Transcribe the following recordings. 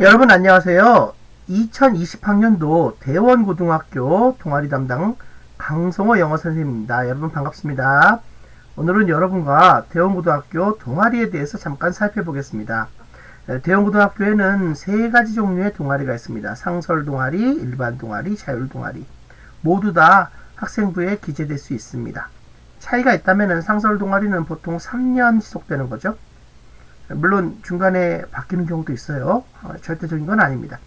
여러분 안녕하세요. 2020학년도 대원고등학교 동아리 담당 강성호 영어 선생님입니다. 여러분 반갑습니다. 오늘은 여러분과 대원고등학교 동아리에 대해서 잠깐 살펴보겠습니다. 대원고등학교에는 세 가지 종류의 동아리가 있습니다. 상설 동아리, 일반 동아리, 자율 동아리. 모두 다 학생부에 기재될 수 있습니다. 차이가 있다면 상설 동아리는 보통 3년 지속되는 거죠. 물론 중간에 바뀌는 경우도 있어요. 절대적인 건 아닙니다.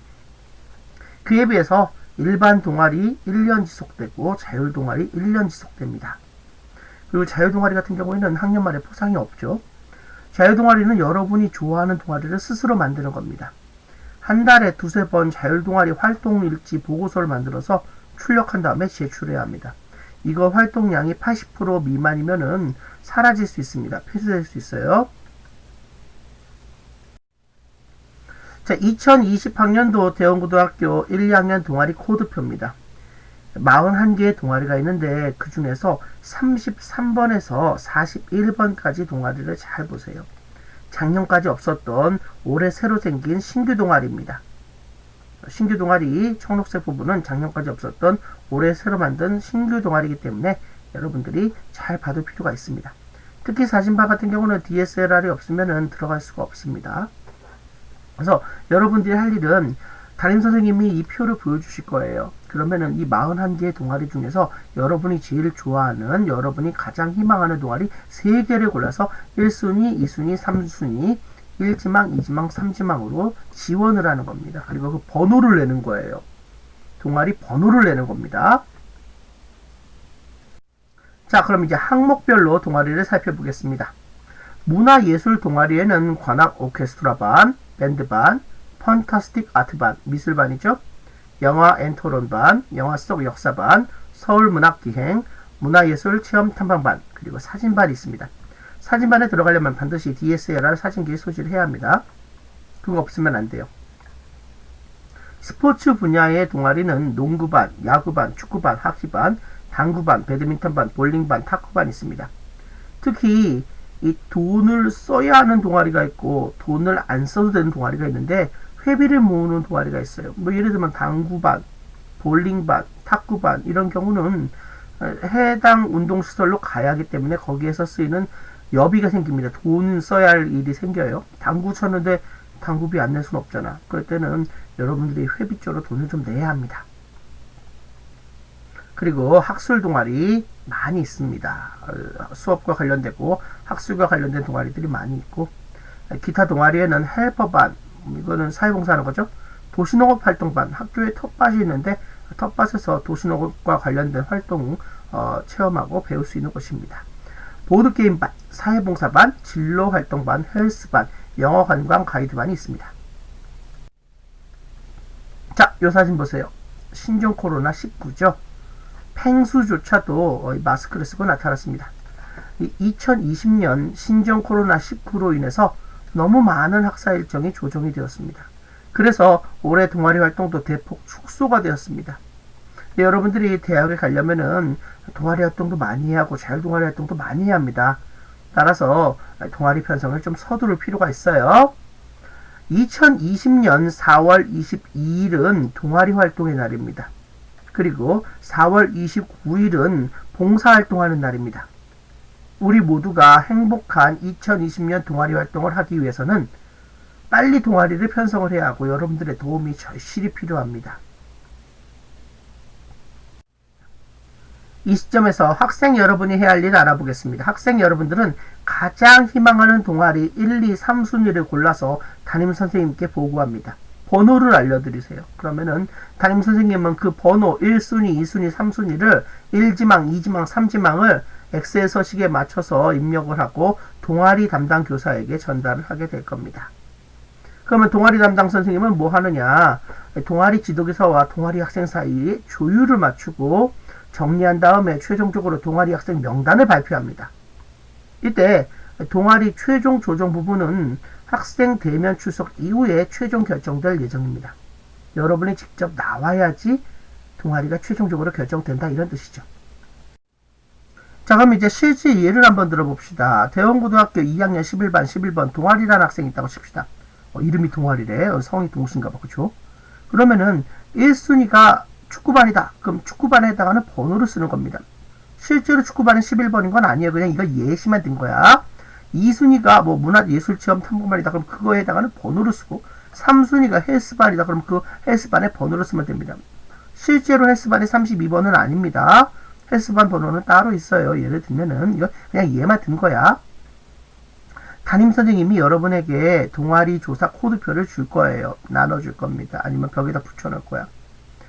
그에 비해서 일반 동아리 1년 지속되고 자율 동아리 1년 지속됩니다. 그리고 자율 동아리 같은 경우에는 학년 말에 포상이 없죠. 자율 동아리는 여러분이 좋아하는 동아리를 스스로 만드는 겁니다. 한 달에 두세 번 자율 동아리 활동 일지 보고서를 만들어서 출력한 다음에 제출해야 합니다. 이거 활동량이 80% 미만이면은 사라질 수 있습니다. 폐쇄될 수 있어요. 자, 2020학년도 대원고등학교 1, 2학년 동아리 코드표입니다. 41개의 동아리가 있는데 그 중에서 33번에서 41번까지 동아리를 잘 보세요. 작년까지 없었던 올해 새로 생긴 신규 동아리입니다. 신규 동아리 청록색 부분은 작년까지 없었던 올해 새로 만든 신규 동아리이기 때문에 여러분들이 잘 봐둘 필요가 있습니다. 특히 사진바 같은 경우는 DSLR이 없으면 들어갈 수가 없습니다. 그래서 여러분들이 할 일은 담임선생님이 이 표를 보여주실 거예요. 그러면은 이 41개의 동아리 중에서 여러분이 제일 좋아하는, 여러분이 가장 희망하는 동아리 3개를 골라서 1순위, 2순위, 3순위, 1지망, 2지망, 3지망으로 지원을 하는 겁니다. 그리고 그 번호를 내는 거예요. 동아리 번호를 내는 겁니다. 자, 그럼 이제 항목별로 동아리를 살펴보겠습니다. 문화예술 동아리에는 관악 오케스트라 반, 밴드반, 펀타스틱 아트반, 미술반이죠. 영화 앤 토론반, 영화 속 역사반, 서울문학기행, 문화예술 체험 탐방반, 그리고 사진반이 있습니다. 사진반에 들어가려면 반드시 DSLR 사진기 소지를 해야 합니다. 그거 없으면 안 돼요. 스포츠 분야의 동아리는 농구반, 야구반, 축구반, 하키반, 당구반, 배드민턴반, 볼링반, 탁구반이 있습니다. 특히 이 돈을 써야 하는 동아리가 있고 돈을 안 써도 되는 동아리가 있는데 회비를 모으는 동아리가 있어요. 뭐 예를 들면 당구반, 볼링반, 탁구반 이런 경우는 해당 운동시설로 가야 하기 때문에 거기에서 쓰이는 여비가 생깁니다. 돈 써야 할 일이 생겨요. 당구 쳤는데 당구비 안 낼 수는 없잖아. 그럴 때는 여러분들이 회비 쪽으로 돈을 좀 내야 합니다. 그리고 학술 동아리 많이 있습니다. 수업과 관련되고 학술과 관련된 동아리들이 많이 있고, 기타 동아리에는 헬퍼반, 이거는 사회봉사하는 거죠. 도시농업 활동반, 학교에 텃밭이 있는데 텃밭에서 도시농업과 관련된 활동 체험하고 배울 수 있는 곳입니다. 보드게임반, 사회봉사반, 진로활동반, 헬스반, 영어관광 가이드반이 있습니다. 자, 이 사진 보세요. 신종 코로나19죠. 펭수조차도 마스크를 쓰고 나타났습니다. 2020년 신종 코로나19로 인해서 너무 많은 학사 일정이 조정이 되었습니다. 그래서 올해 동아리 활동도 대폭 축소가 되었습니다. 여러분들이 대학에 가려면은 동아리 활동도 많이 해야 하고 자율 동아리 활동도 많이 해야 합니다. 따라서 동아리 편성을 좀 서두를 필요가 있어요. 2020년 4월 22일은 동아리 활동의 날입니다. 그리고 4월 29일은 봉사활동하는 날입니다. 우리 모두가 행복한 2020년 동아리 활동을 하기 위해서는 빨리 동아리를 편성을 해야 하고 여러분들의 도움이 절실히 필요합니다. 이 시점에서 학생 여러분이 해야 할 일을 알아보겠습니다. 학생 여러분들은 가장 희망하는 동아리 1, 2, 3순위를 골라서 담임선생님께 보고합니다. 번호를 알려드리세요. 그러면은 담임선생님은 그 번호 1순위, 2순위, 3순위를 1지망, 2지망, 3지망을 엑셀 서식에 맞춰서 입력을 하고 동아리 담당 교사에게 전달을 하게 될 겁니다. 그러면 동아리 담당 선생님은 뭐 하느냐? 동아리 지도교사와 동아리 학생 사이에 조율을 맞추고 정리한 다음에 최종적으로 동아리 학생 명단을 발표합니다. 이때 동아리 최종 조정 부분은 학생 대면 출석 이후에 최종 결정될 예정입니다. 여러분이 직접 나와야지 동아리가 최종적으로 결정된다 이런 뜻이죠. 자, 그럼 이제 실제 예를 한번 들어봅시다. 대원고등학교 2학년 11반 11번 동아리라는 학생이 있다고 칩시다. 이름이 동아리래. 성이 동시인가 봐. 그쵸? 그러면은 1순위가 축구반이다. 그럼 축구반에 해당하는 번호를 쓰는 겁니다. 실제로 축구반은 11번인 건 아니에요. 그냥 이거 예시만 든 거야. 2순위가 뭐 문화예술체험 탐구반이다. 그럼 그거에 해당하는 번호를 쓰고 3순위가 헬스반이다. 그럼 그 헬스반의 번호를 쓰면 됩니다. 실제로 헬스반이 32번은 아닙니다. 헬스반 번호는 따로 있어요. 예를 들면은 이거 그냥 얘만 든 거야. 담임선생님이 여러분에게 동아리 조사 코드표를 줄 거예요. 나눠줄 겁니다. 아니면 벽에다 붙여놓을 거야.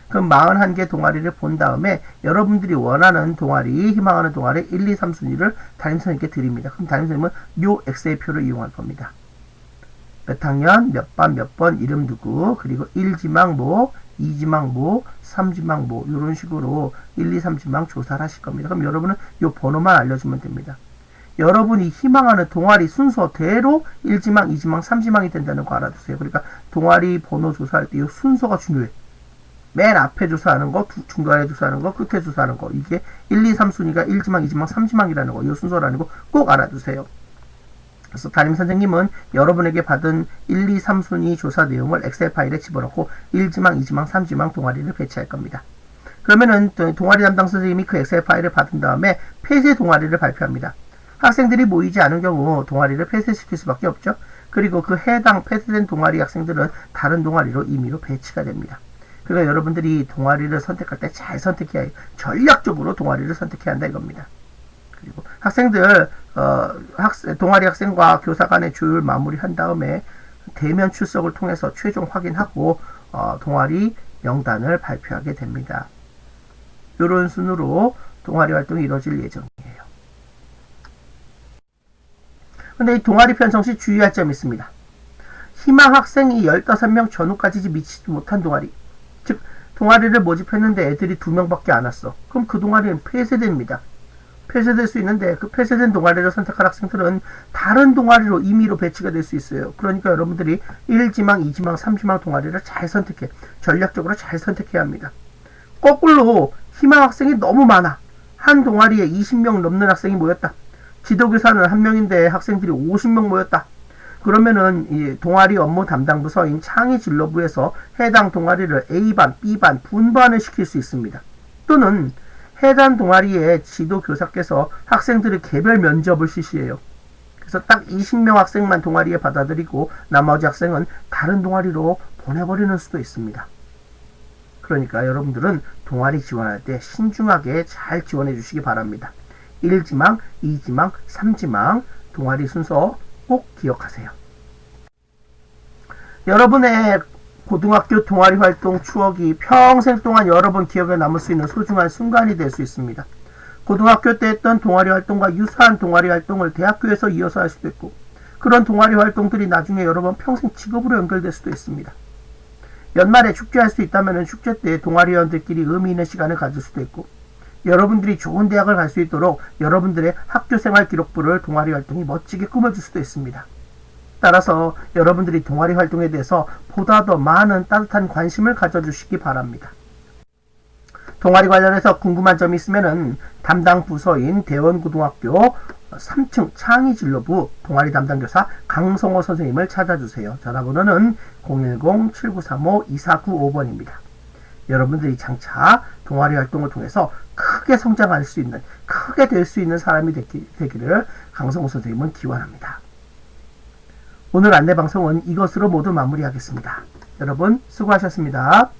그럼 41개 동아리를 본 다음에 여러분들이 원하는 동아리, 희망하는 동아리 1, 2, 3순위를 담임선생님께 드립니다. 그럼 담임선생님은 요 엑셀표를 이용할 겁니다. 몇 학년, 몇 반, 몇 번, 이름 누구, 그리고 1지망 뭐, 2지망 뭐, 3지망 뭐, 이런 식으로 1, 2, 3지망 조사를 하실 겁니다. 그럼 여러분은 요 번호만 알려주면 됩니다. 여러분이 희망하는 동아리 순서대로 1지망, 2지망, 3지망이 된다는 거 알아두세요. 그러니까 동아리 번호 조사할 때 이 순서가 중요해. 맨 앞에 조사하는 거, 중간에 조사하는 거, 끝에 조사하는 거. 이게 1, 2, 3순위가 1지망, 2지망, 3지망이라는 거. 이 순서라는 거 꼭 알아두세요. 그래서 담임선생님은 여러분에게 받은 1, 2, 3순위 조사 내용을 엑셀 파일에 집어넣고 1지망, 2지망, 3지망 동아리를 배치할 겁니다. 그러면은 동아리 담당 선생님이 그 엑셀 파일을 받은 다음에 폐쇄 동아리를 발표합니다. 학생들이 모이지 않은 경우 동아리를 폐쇄시킬 수밖에 없죠. 그리고 그 해당 폐쇄된 동아리 학생들은 다른 동아리로 임의로 배치가 됩니다. 그러니까 여러분들이 동아리를 선택할 때 잘 선택해야 해요. 전략적으로 동아리를 선택해야 한다 이겁니다. 그리고 학생들 동아리 학생과 교사 간의 조율 마무리한 다음에 대면 출석을 통해서 최종 확인하고 동아리 명단을 발표하게 됩니다. 이런 순으로 동아리 활동이 이루어질 예정이에요. 근데 이 동아리 편성 시 주의할 점이 있습니다. 희망 학생이 15명 전후까지 미치지 못한 동아리, 즉 동아리를 모집했는데 애들이 2명밖에 안 왔어. 그럼 그 동아리는 폐쇄됩니다. 폐쇄될 수 있는데 그 폐쇄된 동아리를 선택할 학생들은 다른 동아리로 임의로 배치가 될 수 있어요. 그러니까 여러분들이 1지망, 2지망, 3지망 동아리를 잘 선택해. 전략적으로 잘 선택해야 합니다. 거꾸로 희망 학생이 너무 많아. 한 동아리에 20명 넘는 학생이 모였다. 지도교사는 1명인데 학생들이 50명 모였다. 그러면은 이 동아리 업무 담당 부서인 창의진로부에서 해당 동아리를 A반, B반 분반을 시킬 수 있습니다. 또는 해당 동아리의 지도교사께서 학생들의 개별 면접을 실시해요. 그래서 딱 20명 학생만 동아리에 받아들이고 나머지 학생은 다른 동아리로 보내버리는 수도 있습니다. 그러니까 여러분들은 동아리 지원할 때 신중하게 잘 지원해 주시기 바랍니다. 1지망, 2지망, 3지망 동아리 순서 꼭 기억하세요. 여러분의 고등학교 동아리 활동 추억이 평생 동안 여러분 기억에 남을 수 있는 소중한 순간이 될 수 있습니다. 고등학교 때 했던 동아리 활동과 유사한 동아리 활동을 대학교에서 이어서 할 수도 있고 그런 동아리 활동들이 나중에 여러분 평생 직업으로 연결될 수도 있습니다. 연말에 축제할 수 있다면 축제 때 동아리원들끼리 의미 있는 시간을 가질 수도 있고 여러분들이 좋은 대학을 갈 수 있도록 여러분들의 학교생활 기록부를 동아리 활동이 멋지게 꾸며줄 수도 있습니다. 따라서 여러분들이 동아리 활동에 대해서 보다 더 많은 따뜻한 관심을 가져주시기 바랍니다. 동아리 관련해서 궁금한 점이 있으면 담당 부서인 대원고등학교 3층 창의진로부 동아리 담당 교사 강성호 선생님을 찾아주세요. 전화번호는 010-7935-2495번입니다. 여러분들이 장차 동아리 활동을 통해서 크게 성장할 수 있는, 크게 될 수 있는 사람이 되기를 강성호 선생님은 기원합니다. 오늘 안내방송은 이것으로 모두 마무리하겠습니다. 여러분 수고하셨습니다.